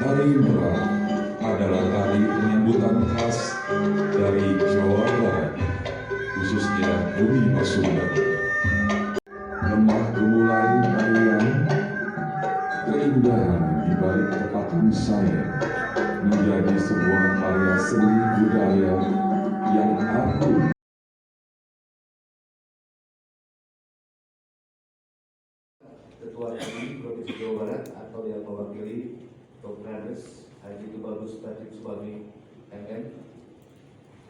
Tari Merak adalah tari penyambutan khas dari Jawa Barat, khususnya Bumi Pasundan. Lemah gemulai tarian, keindahan di balik tekanan saya menjadi sebuah karya seni budaya yang agung. Ketua RI Provinsi Jawa Barat atau yang mewakili Dr. Haji Tubagus Tajib Subami MM.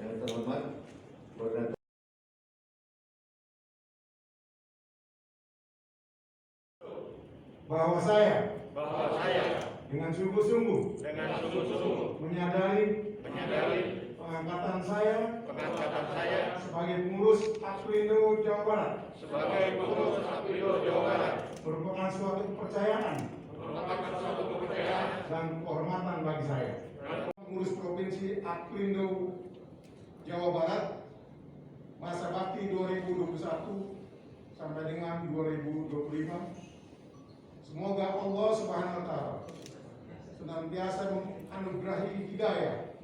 Yang terhormat Koordinator bahwa saya dengan sungguh-sungguh menyadari pengangkatan saya sebagai pengurus Aprindo Jawa Barat merupakan suatu kepercayaan dan kehormatan bagi saya. Pengurus Provinsi Aprindo Jawa Barat masa bakti 2021 sampai dengan 2025. Semoga Allah Subhanahu wa Ta'ala senantiasa menganugerahi hidayah.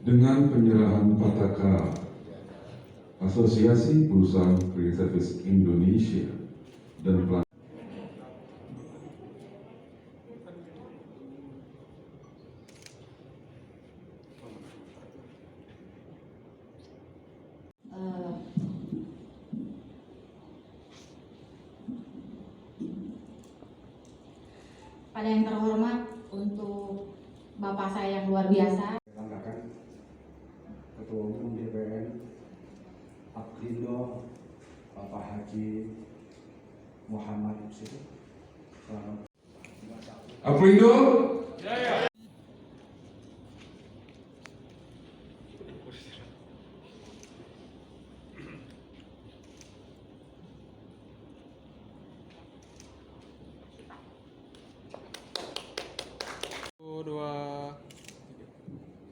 Dengan penyerahan Pataka Asosiasi Perusahaan Cleaning Service Indonesia dan pada yang terhormat untuk Bapak saya yang luar biasa, Ketua Umum DPN Aprindo Bapak Haji Muhammad Siddiq. Aprindo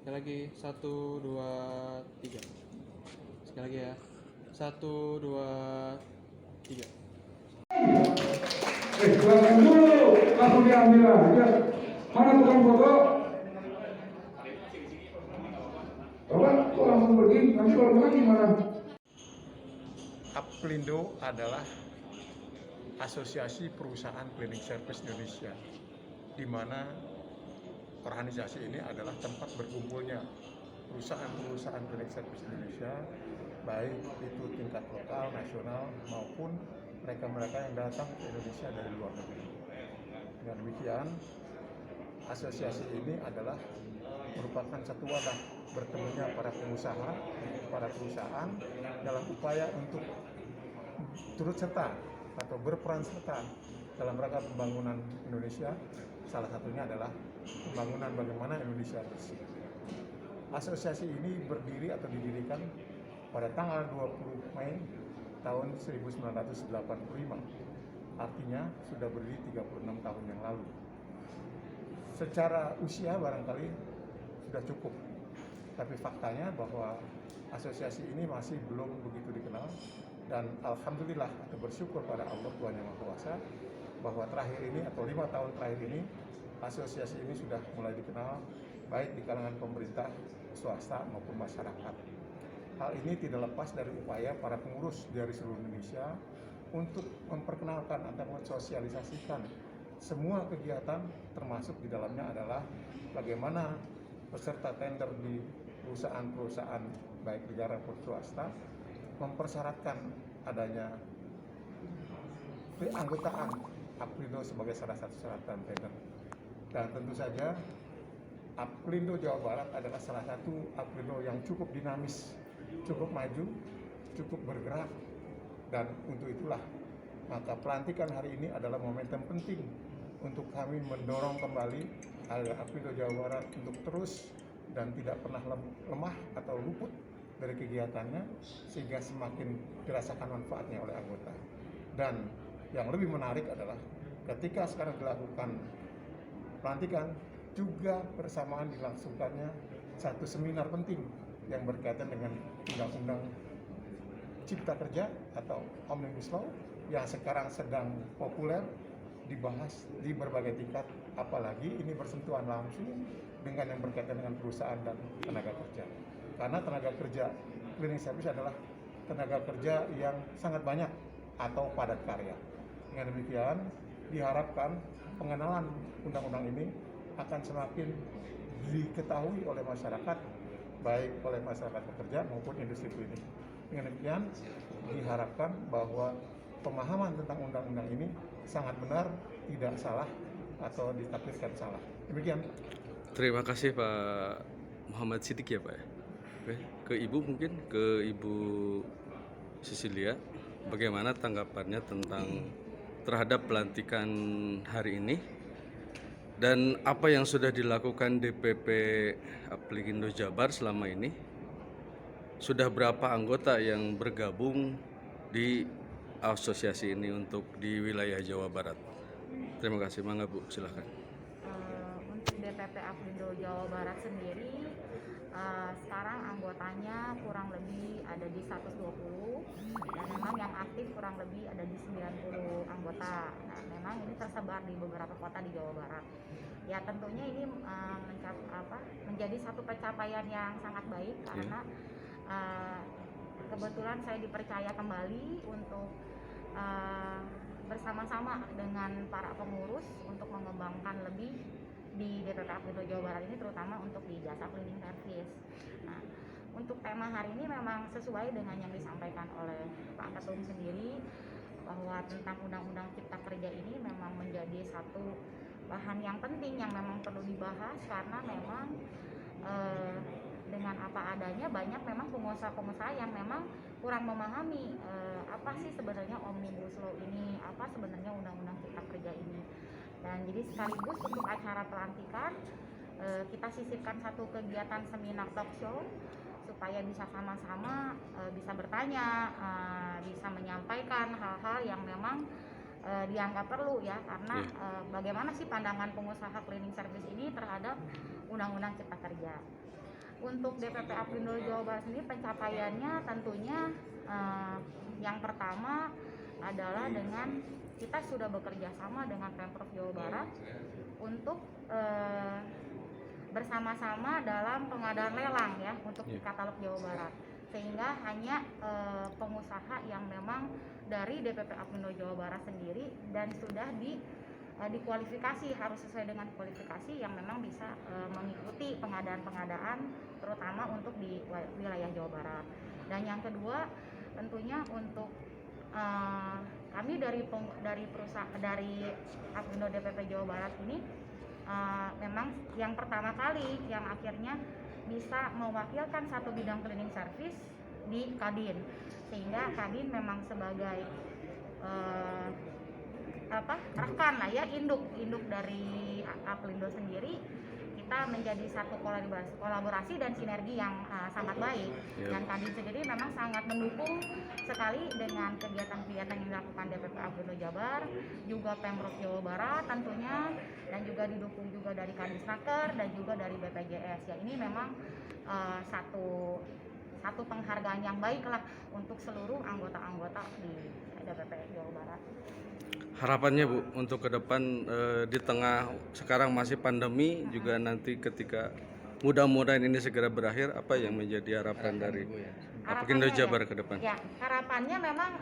Sekali lagi, 1, 2, 3. Sekali lagi ya, 1, 2, 3. Silakan dulu, langsung diambil aja. Mana tukang foto? Bapak kok langsung pergi, nanti kalau pulang gimana? Aprindo adalah Asosiasi Perusahaan Cleaning Service Indonesia, di mana organisasi ini adalah tempat berkumpulnya perusahaan-perusahaan cleaning service Indonesia, baik itu tingkat lokal, nasional, maupun mereka-mereka yang datang ke Indonesia dari luar negeri. Dengan demikian, asosiasi ini adalah merupakan satu wadah bertemunya para pengusaha, para perusahaan dalam upaya untuk turut serta atau berperan serta dalam rangka pembangunan Indonesia. Salah satunya adalah pembangunan bagaimana Indonesia bersih. Asosiasi ini berdiri atau didirikan pada tanggal 20 Mei tahun 1985. Artinya sudah berdiri 36 tahun yang lalu. Secara usia barangkali sudah cukup, tapi faktanya bahwa asosiasi ini masih belum begitu dikenal, dan alhamdulillah atau bersyukur pada Allah Tuhan Yang Maha Kuasa bahwa terakhir ini atau 5 tahun terakhir ini asosiasi ini sudah mulai dikenal baik di kalangan pemerintah, swasta maupun masyarakat. Hal ini tidak lepas dari upaya para pengurus dari seluruh Indonesia untuk memperkenalkan atau mensosialisasikan semua kegiatan, termasuk di dalamnya adalah bagaimana peserta tender di perusahaan-perusahaan baik negara maupun swasta mempersyaratkan adanya keanggotaan Aprindo sebagai salah satu syarat tender. Dan tentu saja Aprindo Jawa Barat adalah salah satu Aprindo yang cukup dinamis, cukup maju, cukup bergerak, dan untuk itulah maka pelantikan hari ini adalah momentum penting untuk kami mendorong kembali agar Aprindo Jawa Barat untuk terus dan tidak pernah lemah atau luput dari kegiatannya, sehingga semakin dirasakan manfaatnya oleh anggota. Dan yang lebih menarik adalah ketika sekarang dilakukan pelantikan, juga bersamaan dilangsungkannya satu seminar penting yang berkaitan dengan Undang-Undang Cipta Kerja atau Omnibus Law yang sekarang sedang populer dibahas di berbagai tingkat, apalagi ini bersentuhan langsung dengan yang berkaitan dengan perusahaan dan tenaga kerja. Karena tenaga kerja cleaning service adalah tenaga kerja yang sangat banyak atau padat karya. Dengan demikian, diharapkan pengenalan undang-undang ini akan semakin diketahui oleh masyarakat, baik oleh masyarakat pekerja maupun industri cleaning. Dengan demikian, diharapkan bahwa pemahaman tentang undang-undang ini sangat benar, tidak salah atau ditafsirkan salah. Demikian. Terima kasih Pak Muhammad Siddiq ya Pak ya. Oke, ke Ibu mungkin, ke Ibu Cecilia, bagaimana tanggapannya terhadap pelantikan hari ini dan apa yang sudah dilakukan DPP Aplindo Jabar selama ini? Sudah berapa anggota yang bergabung di asosiasi ini untuk di wilayah Jawa Barat? Terima kasih, mangga Bu, silahkan. Untuk DPP Aplindo Jawa Barat sendiri, sekarang anggotanya kurang lebih ada di 120 dan memang yang aktif kurang lebih ada di 90 anggota. Nah, memang ini tersebar di beberapa kota di Jawa Barat. Ya tentunya ini menjadi satu pencapaian yang sangat baik karena kebetulan saya dipercaya kembali untuk bersama-sama dengan para pengurus untuk mengembangkan lebih di DPP Aplindo Jawa Barat ini, terutama untuk di jasa cleaning service. Nah, untuk tema hari ini memang sesuai dengan yang disampaikan oleh Pak Ketum sendiri, bahwa tentang Undang-Undang Cipta Kerja ini memang menjadi satu bahan yang penting yang memang perlu dibahas, karena memang dengan apa adanya banyak memang pengusaha-pengusaha yang memang kurang memahami apa sih sebenarnya Omnibus Law ini, apa sebenarnya Undang-Undang Cipta Kerja ini. Dan jadi sekaligus untuk acara pelantikan kita sisipkan satu kegiatan seminar talk show supaya bisa sama-sama bisa bertanya, bisa menyampaikan hal-hal yang memang dianggap perlu ya, karena bagaimana sih pandangan pengusaha cleaning service ini terhadap Undang-Undang Cipta Kerja. Untuk DPP Aplindo Jawa Barat sendiri pencapaiannya tentunya yang pertama adalah dengan kita sudah bekerja sama dengan Pemprov Jawa Barat untuk bersama-sama dalam pengadaan lelang ya untuk di katalog Jawa Barat, sehingga hanya pengusaha yang memang dari DPP Aplindo Jawa Barat sendiri dan sudah dikualifikasi, harus sesuai dengan kualifikasi yang memang bisa mengikuti pengadaan-pengadaan terutama untuk di wilayah Jawa Barat. Dan yang kedua tentunya untuk kami dari Aplindo DPP Jawa Barat ini memang yang pertama kali yang akhirnya bisa mewakilkan satu bidang cleaning service di Kadin, sehingga Kadin memang sebagai rekan lah ya, induk dari Aplindo sendiri, kita menjadi satu kolaborasi dan sinergi yang sangat baik. Dan Kadin sendiri memang sangat mendukung sekali dengan kegiatan-kegiatan yang dilakukan DPP Aplindo Jabar, juga Pemprov Jawa Barat tentunya, dan juga didukung juga dari Kadisnaker dan juga dari BPJS. Ya ini memang satu penghargaan yang baik lah untuk seluruh anggota-anggota di DPP Jawa Barat. Harapannya Bu untuk ke depan di tengah sekarang masih pandemi, juga nanti ketika mudah-mudahan ini segera berakhir, apa yang menjadi harapan dari Aplindo Jabar ke depan? Ya, harapannya memang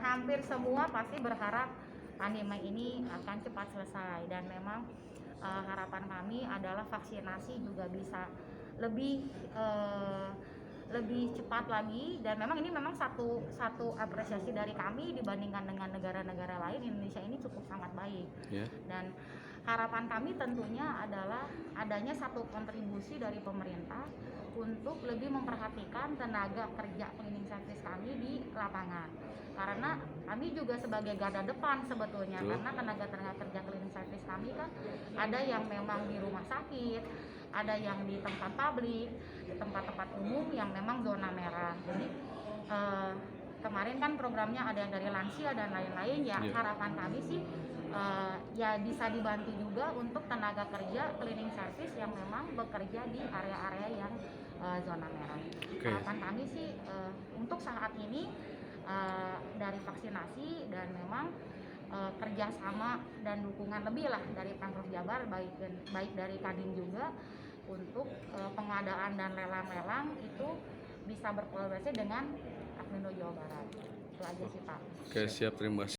hampir semua pasti berharap pandemi ini akan cepat selesai, dan memang harapan kami adalah vaksinasi juga bisa lebih cepat lagi, dan memang ini memang satu apresiasi dari kami dibandingkan dengan negara-negara lain. Indonesia ini cukup sangat baik. Dan harapan kami tentunya adalah adanya satu kontribusi dari pemerintah untuk lebih memperhatikan tenaga kerja cleaning service kami di lapangan, karena kami juga sebagai garda depan sebetulnya. Karena tenaga kerja cleaning service kami kan ada yang memang di rumah sakit, ada yang di tempat publik, di tempat-tempat umum yang memang zona merah. Jadi kemarin kan programnya ada yang dari lansia dan lain-lain ya. Harapan kami sih ya bisa dibantu juga untuk tenaga kerja cleaning service yang memang bekerja di area-area yang zona merah. Harapan kami sih untuk saat ini dari vaksinasi, dan memang kerjasama dan dukungan lebih lah dari Pemprov Jabar, baik dari Kadin juga untuk pengadaan dan lelang-lelang itu bisa berkolaborasi dengan Apindo Jawa Barat. Itu aja sih Pak. Oke, siap, terima kasih.